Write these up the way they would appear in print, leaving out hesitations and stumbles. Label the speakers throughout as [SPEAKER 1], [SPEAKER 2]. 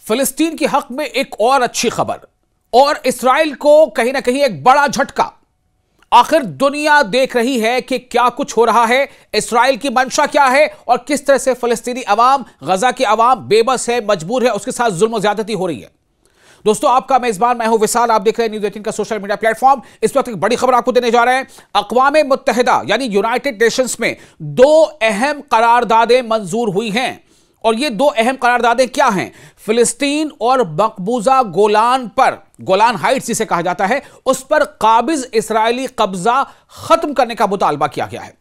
[SPEAKER 1] फिलिस्तीन के हक में एक और अच्छी खबर और इसराइल को कहीं ना कहीं एक बड़ा झटका। आखिर दुनिया देख रही है कि क्या कुछ हो रहा है, इसराइल की मंशा क्या है और किस तरह से फिलिस्तीनी अवाम, गजा की अवाम बेबस है, मजबूर है, उसके साथ जुल्म और ज्यादती हो रही है। दोस्तों, आपका मेजबान मैं हूं विशाल, आप देख रहे हैं न्यूज़ 18 का सोशल मीडिया प्लेटफॉर्म। इस वक्त एक बड़ी खबर आपको देने जा रहे हैं। अक़वाम मुत्तहिदा यानी यूनाइटेड नेशंस में दो अहम करारदादें मंजूर हुई हैं और ये दो अहम करारदादें क्या हैं? फिलिस्तीन और मकबूजा गोलान पर, गोलान हाइट्स जिसे कहा जाता है, उस पर काबिज इस्राएली कब्जा खत्म करने का मुतालबा किया गया है।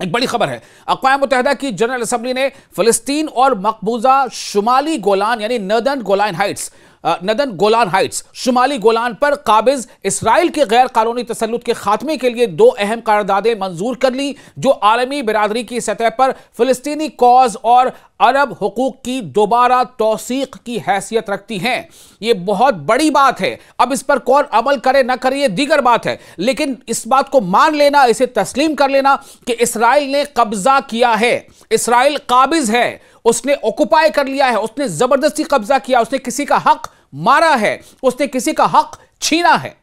[SPEAKER 1] एक बड़ी खबर है। अक़वाम मुत्तहिदा की जनरल असेंबली ने फिलिस्तीन और मकबूजा शुमाली गोलान यानी नदन गोलान हाइट्स शुमाली गोलान पर काबिज इसराइल के गैर कानूनी तसल्लुत के खात्मे के लिए दो अहम करारदादें मंजूर कर ली, जो आलमी बिरादरी की सतह पर फिलिस्तीनी कॉज और अरब हुकूक की दोबारा तौसीक की हैसियत रखती हैं। यह बहुत बड़ी बात है। अब इस पर कौन अमल करे ना करे यह दीगर बात है, लेकिन इस बात को मान लेना, इसे तस्लीम कर लेना कि इसराइल ने कब्जा किया है, इसराइल काबिज है, उसने ऑक्युपाई कर लिया है, उसने जबरदस्ती कब्जा किया, उसने किसी का हक मारा है, उसने किसी का हक छीना है।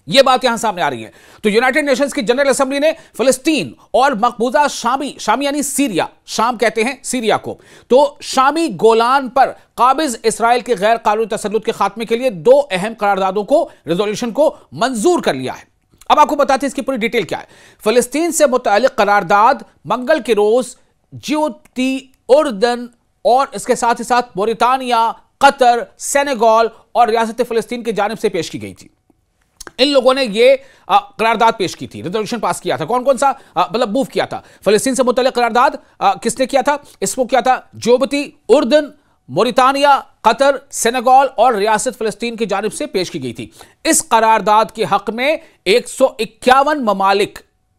[SPEAKER 1] यह बात यहां सामने आ रही है। तो यूनाइटेड नेशंस की जनरल असेंबली ने फिलिस्तीन और मकबूजा शामी यानी सीरिया, शाम कहते हैं सीरिया को, तो शामी गोलान पर काबिज इसराइल के गैर कानूनी तसल्लुत के खात्मे के लिए दो अहम करारदादों को, रेजोल्यूशन को मंजूर कर लिया है। अब आपको बताते हैं इसकी पूरी डिटेल क्या है। फिलिस्तीन से मुताल्लिक करारदाद मंगल के रोज जिबूती, उर्दन और इसके साथ ही साथ मोरितानिया, कतर, सेनेगल और रियासत फिलिस्तीन की जानिब से पेश की गई थी। इन लोगों ने ये करारदाद पेश की थी, रेजोल्यूशन पास किया था। कौन कौन सा मतलब मूव किया था? फिलिस्तीन से मुतल्लिक करारदाद किसने किया था? इसको किया था जिबूती, उर्दन, मोरितानिया, कतर, सेनेगल और रियासत फिलिस्तीन की जानिब से पेश की गई थी। इस करारदाद के हक में 151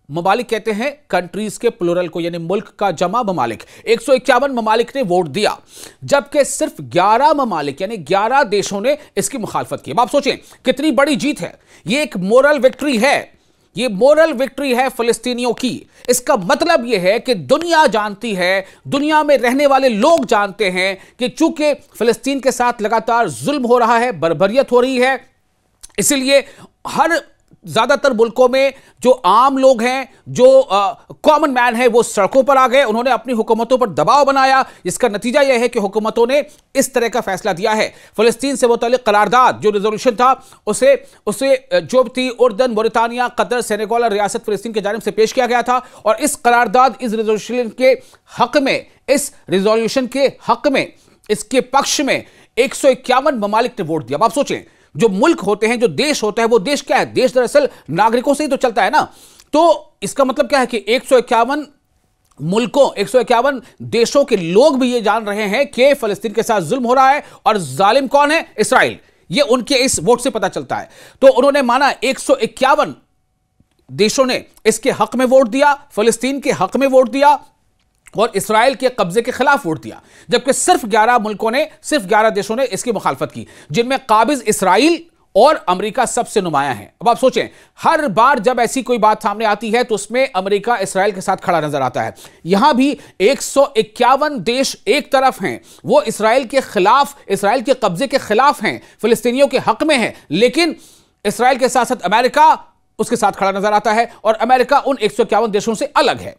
[SPEAKER 1] ममालिक कहते हैं कंट्रीज के प्लूरल को, यानी मुल्क का जमा ममालिक, 151 ममालिक ने वोट दिया, जबकि सिर्फ 11 ममालिक यानी 11 देशों ने इसकी मुखालफत की। अब आप सोचें कितनी बड़ी जीत है। यह एक मोरल विक्ट्री है, यह मोरल विक्ट्री है फिलिस्तीनियों की। इसका मतलब यह है कि दुनिया जानती है, दुनिया में रहने वाले लोग जानते हैं कि चूंकि फिलिस्तीन के साथ लगातार जुल्म हो रहा है, बर्बरियत हो रही है, इसलिए हर ज्यादातर मुल्कों में जो आम लोग हैं, जो कॉमन मैन है, वो सड़कों पर आ गए। उन्होंने अपनी हुकूमतों पर दबाव बनाया। इसका नतीजा यह है कि हुकूमतों ने इस तरह का फैसला दिया है। फिलिस्तीन से मुतल्लिक करारदाद जो रेजोल्यूशन था, उसे जिबूती, उर्दन, मोरितानिया, कतर, सेनेगल और रियासत फिलिस्तीन की जानिब से पेश किया गया था। और इस करारदाद, इस रेजोल्यूशन के हक में, इसके पक्ष में 151 ममालिक ने वोट दिया। अब आप सोचें, जो मुल्क होते हैं, जो देश होता है, वो देश क्या है? देश दरअसल नागरिकों से ही तो चलता है ना। तो इसका मतलब क्या है कि 151 मुल्कों, 151 देशों के लोग भी ये जान रहे हैं कि फिलिस्तीन के साथ जुल्म हो रहा है और जालिम कौन है? इसराइल। ये उनके इस वोट से पता चलता है। तो उन्होंने माना, 151 देशों ने इसके हक में वोट दिया, फिलिस्तीन के हक में वोट दिया और इसराइल के कब्जे के खिलाफ वोट दिया, जबकि सिर्फ 11 मुल्कों ने, सिर्फ 11 देशों ने इसकी मुखालफत की, जिनमें काबिज इसराइल और अमेरिका सबसे नुमाया है। अब आप सोचें, हर बार जब ऐसी कोई बात सामने आती है तो उसमें अमेरिका इसराइल के साथ खड़ा नजर आता है। यहां भी 151 देश एक तरफ हैं, वो इसराइल के खिलाफ, इसराइल के कब्जे के खिलाफ हैं, फिलिस्तीनियों के हक में हैं, लेकिन इसराइल के साथ साथ अमेरिका उसके साथ खड़ा नजर आता है और अमेरिका उन 151 देशों से अलग है।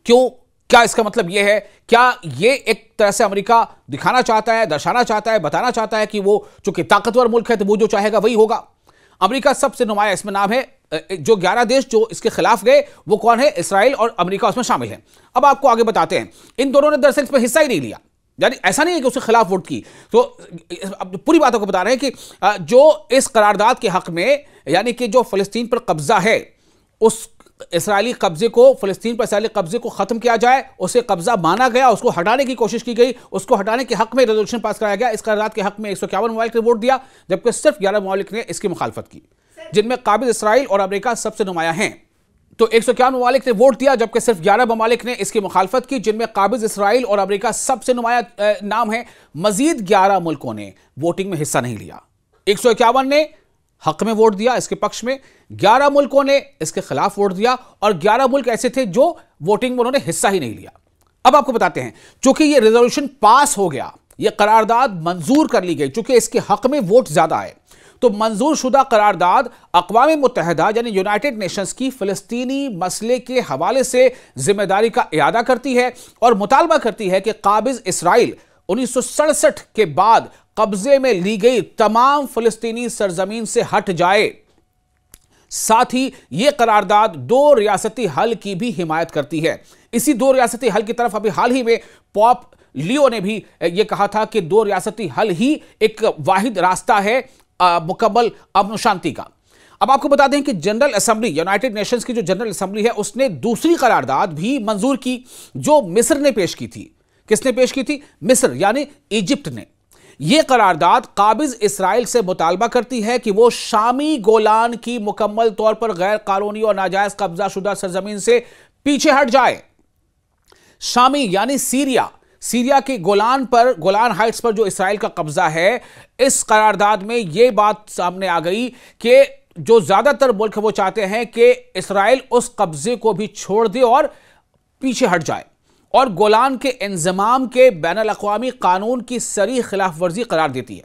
[SPEAKER 1] क्यों? क्या इसका मतलब यह है? क्या यह एक तरह से अमेरिका दिखाना चाहता है, दर्शाना चाहता है, बताना चाहता है कि वो चूंकि ताकतवर मुल्क है तो वो जो चाहेगा वही होगा? अमेरिका सबसे नुमाया इसमें नाम है। जो 11 देश जो इसके खिलाफ गए वो कौन है? इसराइल और अमेरिका उसमें शामिल है। अब आपको आगे बताते हैं, इन दोनों ने दरअसल इसमें हिस्सा ही नहीं लिया, यानी ऐसा नहीं है कि उसके खिलाफ वोट की। तो अब पूरी बातों को बता रहे हैं कि जो इस करारदाद के हक में, यानी कि जो फिलिस्तीन पर कब्जा है, उस इसराइली कब्जे को, फिलिस्तीन पर इसराइली कब्जे को खत्म किया जाए, उसे कब्जा माना गया, उसको हटाने की कोशिश की गई, उसको हटाने के हक में रेजोल्यूशन पास कराया गया। इस करारदाद के हक में 151 ममालिक ने वोट दिया, जबकि सिर्फ 11 ममालिक ने इसकी मुखालफत की, जिनमें काबिज इसराइल और अमेरिका सबसे नुमाया हैं। तो 151 ममालिक ने वोट दिया, जबकि सिर्फ 11 ममालिक ने इसकी मुखालफत की, जिनमें काबिज इसराइल और अमेरिका सबसे नुमाया नाम है। मजीद 11 मुल्कों ने वोटिंग में हिस्सा नहीं लिया। 151 ने हक में वोट दिया इसके पक्ष में, 11 मुल्कों ने इसके खिलाफ वोट दिया और 11 मुल्क ऐसे थे जो वोटिंग में उन्होंने हिस्सा ही नहीं लिया। अब आपको बताते हैं, चूंकि ये रेजोल्यूशन पास हो गया, यह करारदाद मंजूर कर ली गई, चूंकि इसके हक में वोट ज्यादा है। तो मंजूर शुदा करारदाद अक़वाम मुत्तहिदा यानी यूनाइटेड नेशंस की फ़लस्तीनी मसले के हवाले से जिम्मेदारी का इरादा करती है और मुतालबा करती है कि काबिज इसराइल 1967 के बाद कब्जे में ली गई तमाम फ़लस्तीनी सरजमीन से हट जाए। साथ ही यह करारदाद दो रियासती हल की भी हिमायत करती है। इसी दो रियासती हल की तरफ अभी हाल ही में पॉप लियो ने भी यह कहा था कि दो रियासती हल ही एक वाहिद रास्ता है मुकम्मल अमन शांति का। अब आपको बता दें कि जनरल असेंबली, यूनाइटेड नेशंस की जो जनरल असेंबली है, उसने दूसरी करारदाद भी मंजूर की जो मिस्र ने पेश की थी। किसने पेश की थी? मिस्र यानी इजिप्ट ने। यह करारदाद काबिज इसराइल से मुतालबा करती है कि वो शामी गोलान की मुकम्मल तौर पर गैर कानूनी और नाजायज कब्जा शुदा सरजमीन से पीछे हट जाए। शामी यानी सीरिया के गोलान हाइट्स पर जो इसराइल का कब्जा है, इस करारदाद में यह बात सामने आ गई कि जो ज्यादातर मुल्क वो चाहते हैं कि इसराइल उस कब्जे को भी छोड़ दे और पीछे हट जाए और गोलान के इंजमाम के बैनुल अक़वामी कानून की सरी खिलाफ वर्जी करार देती है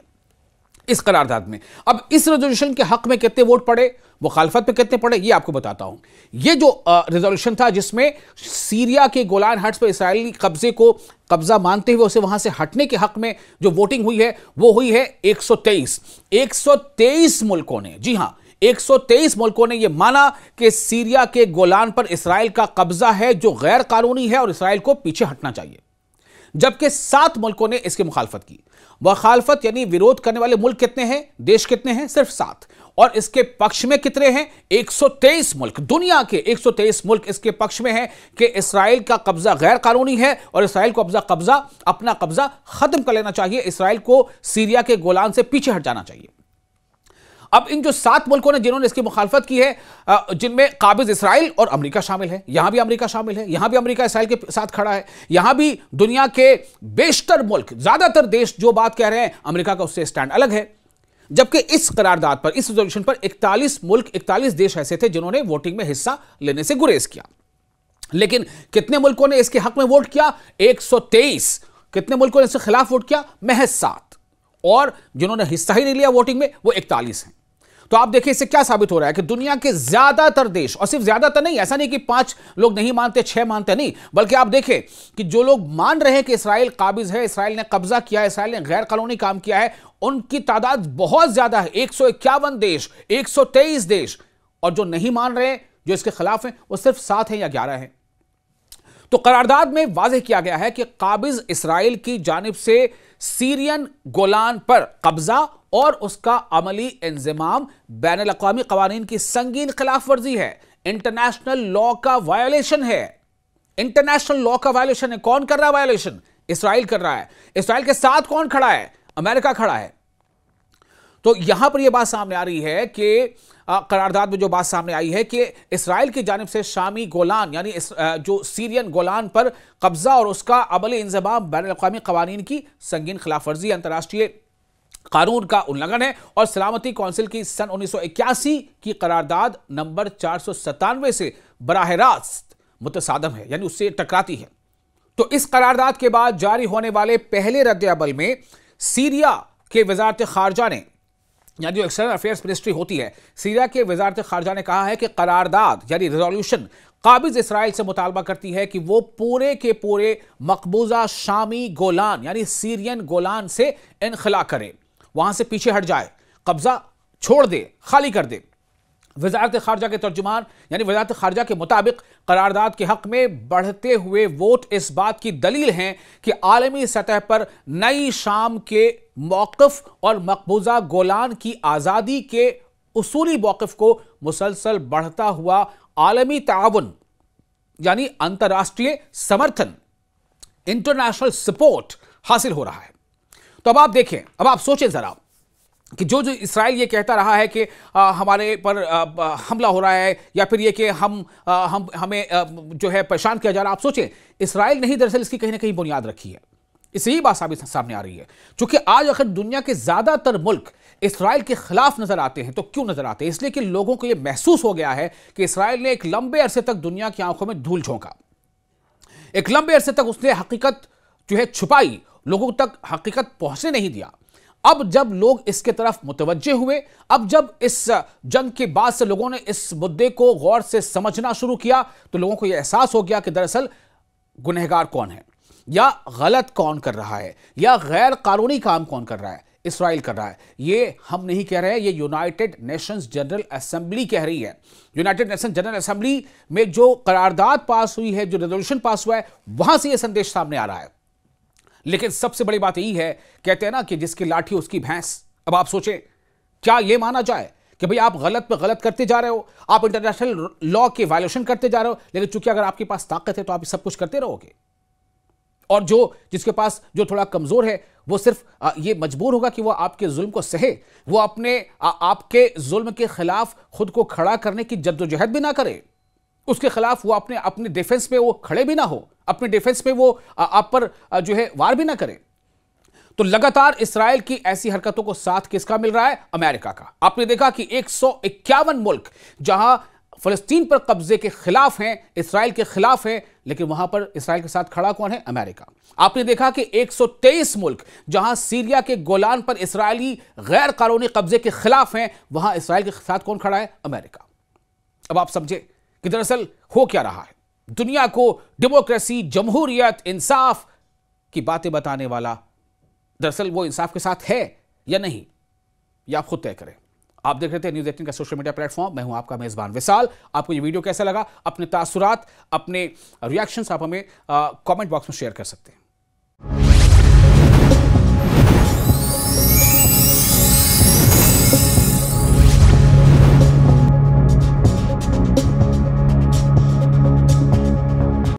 [SPEAKER 1] इस करारदाद में। अब इस रेजोल्यूशन के हक में कितने वोट पड़े, मुखालफत पे कितने पड़े, ये आपको बताता हूं। ये जो रेजोल्यूशन था जिसमें सीरिया के गोलान हाइट्स पर इसराइली कब्जे को कब्जा मानते हुए उसे वहां से हटने के हक में जो वोटिंग हुई है वो हुई है 123 मुल्कों ने, जी हां 123 मुल्कों ने यह माना कि सीरिया के गोलान पर इसराइल का कब्जा है जो गैर कानूनी है और इसराइल को पीछे हटना चाहिए। जबकि 7 मुल्कों ने इसकी मुखालफत की। मुखालफत यानी विरोध करने वाले मुल्क कितने हैं, देश कितने हैं? सिर्फ 7। और इसके पक्ष में कितने हैं? 123 मुल्क। दुनिया के 123 मुल्क इसके पक्ष में हैं कि इसराइल का कब्जा गैर कानूनी है और इसराइल को अपना कब्जा खत्म कर लेना चाहिए। इसराइल को सीरिया के गोलान से पीछे हट जाना चाहिए। अब इन जो 7 मुल्कों ने जिन्होंने इसकी मुखालफत की है, जिनमें काबिज इसराइल और अमेरिका शामिल है, यहां भी अमेरिका शामिल है, यहां भी अमेरिका इसराइल के साथ खड़ा है, यहां भी दुनिया के बेशतर मुल्क, ज्यादातर देश जो बात कह रहे हैं अमेरिका का उससे स्टैंड अलग है। जबकि इस करारदाद पर, इस रेजोल्यूशन पर 41 देश ऐसे थे जिन्होंने वोटिंग में हिस्सा लेने से गुरेज किया। लेकिन कितने मुल्कों ने इसके हक में वोट किया? 123। कितने मुल्कों ने इसके खिलाफ वोट किया? महज 7। और जिन्होंने हिस्सा ही नहीं लिया वोटिंग में वो 41 हैं। तो आप देखिए इससे क्या साबित हो रहा है कि दुनिया के ज्यादातर देश, और सिर्फ ज्यादातर नहीं, ऐसा नहीं कि 5 लोग नहीं मानते, 6 मानते नहीं, बल्कि आप देखें कि जो लोग मान रहे हैं कि इसराइल काबिज है, इसराइल ने कब्जा किया है, इसराइल ने गैर कानूनी काम किया है, उनकी तादाद बहुत ज्यादा है। 151 देश, 123 देश। और जो नहीं मान रहे, जो इसके खिलाफ हैं, वो सिर्फ 7 हैं या 11 हैं। तो करारदाद में वाज़ेह किया गया है कि काबिज इसराइल की जानिब से सीरियन गोलान पर कब्जा और उसका अमली इंजमाम बैनुल अक़वामी क़वानीन की संगीन खिलाफ वर्जी है, इंटरनेशनल लॉ का वायोलेशन है। इंटरनेशनल लॉ का वायोलेशन है। कौन कर रहा है वायोलेशन? इसराइल कर रहा है। इसराइल के साथ कौन खड़ा है? अमेरिका खड़ा है। तो यहां पर यह बात सामने आ रही है कि करारदाद में जो बात सामने आई है कि इसराइल की जानिब से शामी गोलान यानी जो सीरियन गोलान पर कब्जा और उसका अमली इंजमाम बैनुल अक़वामी क़वानीन की संगीन खिलाफ वर्जी, अंतर्राष्ट्रीय कानून का उल्लंघन है और सलामती कौंसिल की सन 1981 की करारदाद नंबर 497 से बराह रास्त मुतसादम है, यानी उससे टकराती है। तो इस करारदाद के बाद जारी होने वाले पहले रद्द-ए-अमल में सीरिया के वज़ारत ख़ारजा ने, यानी जो एक्सटर्नल अफेयर्स मिनिस्ट्री होती है, सीरिया के वज़ारत ख़ारजा ने कहा है कि करारदाद यानी रेजोल्यूशन काबिज इसराइल से मुतालबा करती है कि वो पूरे के पूरे मकबूजा शामी गोलान यानी सीरियन गोलान से इनखला करे, वहां से पीछे हट जाए, कब्जा छोड़ दे, खाली कर दे। वज़ारत ख़ारजा के तर्जुमान यानी वज़ारत ख़ारजा के मुताबिक करारदाद के हक में बढ़ते हुए वोट इस बात की दलील हैं कि आलमी सतह पर नई शाम के मौक़िफ़ और मकबूजा गोलान की आज़ादी के उसूली मौक़िफ़ को मुसलसल बढ़ता हुआ आलमी ताउन यानी अंतर्राष्ट्रीय समर्थन, इंटरनेशनल सपोर्ट हासिल हो रहा है। तो अब आप देखें, अब आप सोचें जरा कि जो इसराइल ये कहता रहा है कि हमारे पर हमला हो रहा है या फिर ये कि हमें जो है परेशान किया जा रहा है, आप सोचें इसराइल नहीं दरअसल इसकी कहीं ना कहीं बुनियाद रखी है। इससे ही बात सामने आ रही है। क्योंकि आज अगर दुनिया के ज्यादातर मुल्क इसराइल के खिलाफ नजर आते हैं तो क्यों नजर आते हैं? इसलिए कि लोगों को यह महसूस हो गया है कि इसराइल ने एक लंबे अरसे तक दुनिया की आंखों में धूल झोंका, एक लंबे अरसे तक उसने हकीकत जो है छुपाई लोगों तक हकीकत पहुंचने नहीं दिया। अब जब लोग इसके तरफ मुतवज्जे हुए, अब जब इस जंग के बाद से लोगों ने इस मुद्दे को गौर से समझना शुरू किया, तो लोगों को यह एहसास हो गया कि दरअसल गुनहगार कौन है, या गलत कौन कर रहा है, या गैर कानूनी काम कौन कर रहा है। इस्राइल कर रहा है। ये हम नहीं कह रहे हैं, ये यूनाइटेड नेशंस जनरल असेंबली कह रही है। यूनाइटेड नेशंस जनरल असेंबली में जो करारदाद पास हुई है, जो रेजोल्यूशन पास हुआ है, वहां से ये संदेश सामने आ रहा है। लेकिन सबसे बड़ी बात यही है, कहते हैं ना कि जिसकी लाठी उसकी भैंस। अब आप सोचें, क्या यह माना जाए कि भाई आप गलत पे गलत करते जा रहे हो, आप इंटरनेशनल लॉ के वायलेशन करते जा रहे हो, लेकिन चूंकि अगर आपके पास ताकत है तो आप सब कुछ करते रहोगे, और जिसके पास जो थोड़ा कमजोर है वो सिर्फ ये मजबूर होगा कि वो आपके जुल्म को सहे, वो अपने आपके जुल्म के खिलाफ खुद को खड़ा करने की जद्दोजहद भी ना करे, उसके खिलाफ वो अपने डिफेंस पे वो खड़े भी ना हो, अपने डिफेंस पे वो आप पर जो है वार भी ना करे। तो लगातार इस्राएल की ऐसी हरकतों को साथ किसका मिल रहा है? अमेरिका का। आपने देखा कि 151 मुल्क जहां फलस्तीन पर कब्जे के खिलाफ हैं, इस्राएल के खिलाफ हैं, लेकिन वहां पर इस्राएल के साथ खड़ा कौन है? अमेरिका। आपने देखा कि 123 मुल्क जहां सीरिया के गोलान पर इस्राएली गैर कानूनी कब्जे के खिलाफ हैं, वहां इस्राएल के साथ कौन खड़ा है? अमेरिका। अब आप समझे कि दरअसल हो क्या रहा है। दुनिया को डेमोक्रेसी, जमहूरियत, इंसाफ की बातें बताने वाला दरअसल वो इंसाफ के साथ है या नहीं, यह आप खुद तय करें। आप देख रहे थे न्यूज़ 18 का सोशल मीडिया प्लेटफॉर्म। मैं हूं आपका मेजबान विशाल। आपको ये वीडियो कैसा लगा? अपने तासुरात, अपने रिएक्शंस आप हमें कमेंट बॉक्स में शेयर कर सकते हैं।